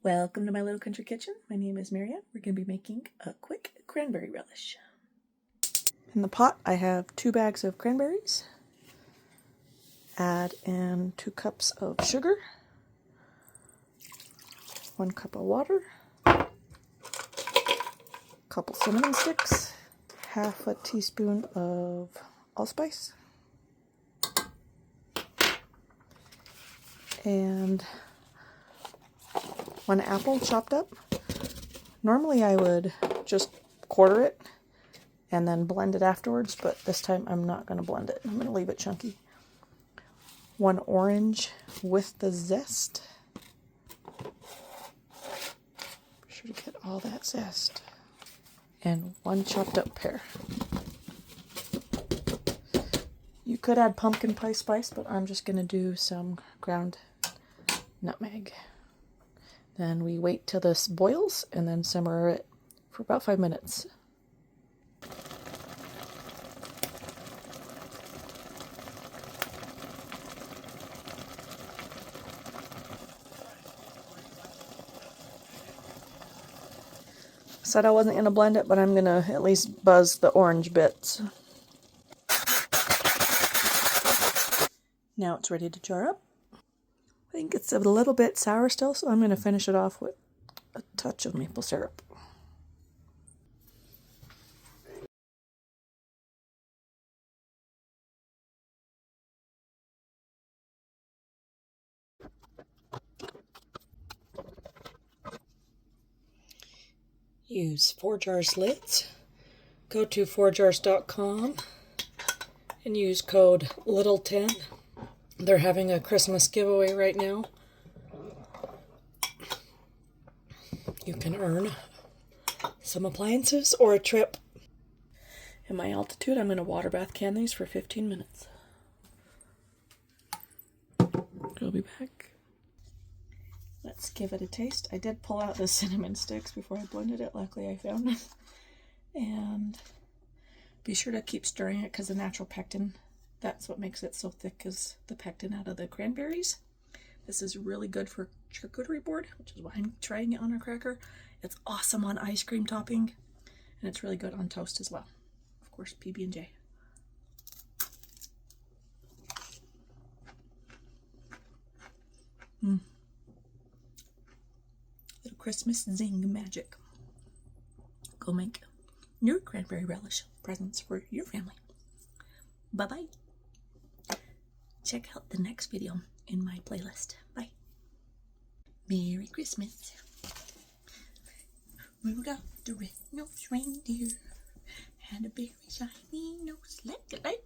Welcome to my little country kitchen. My name is Marianne. We're going to be making a quick cranberry relish. In the pot I have 2 bags of cranberries. Add in 2 cups of sugar, 1 cup of water, a couple cinnamon sticks, half a teaspoon of allspice, and 1 apple chopped up. Normally I would just quarter it and then blend it afterwards, but this time I'm not going to blend it. I'm going to leave it chunky. 1 orange with the zest. Be sure to get all that zest. And 1 chopped up pear. You could add pumpkin pie spice, but I'm just going to do some ground nutmeg. Then we wait till this boils and then simmer it for about 5 minutes. Said I wasn't going to blend it, but I'm going to at least buzz the orange bits. Now it's ready to jar up. I think it's a little bit sour still, so I'm going to finish it off with a touch of maple syrup. Use 4Jars lids. Go to 4jars.com and use code LITTLE10. They're having a Christmas giveaway right now. You can earn some appliances or a trip. In my altitude, I'm going to water bath can these for 15 minutes. I'll be back. Let's give it a taste. I did pull out the cinnamon sticks before I blended it. Luckily I found them. And be sure to keep stirring it because the natural pectin, that's what makes it so thick, is the pectin out of the cranberries. This is really good for charcuterie board, which is why I'm trying it on a cracker. It's awesome on ice cream topping, and it's really good on toast as well. Of course, PB&J. Little Christmas zing magic. Go make your cranberry relish presents for your family. Bye-bye. Check out the next video in my playlist. Bye. Merry Christmas. Rudolph the red-nosed reindeer had a very shiny nose like a light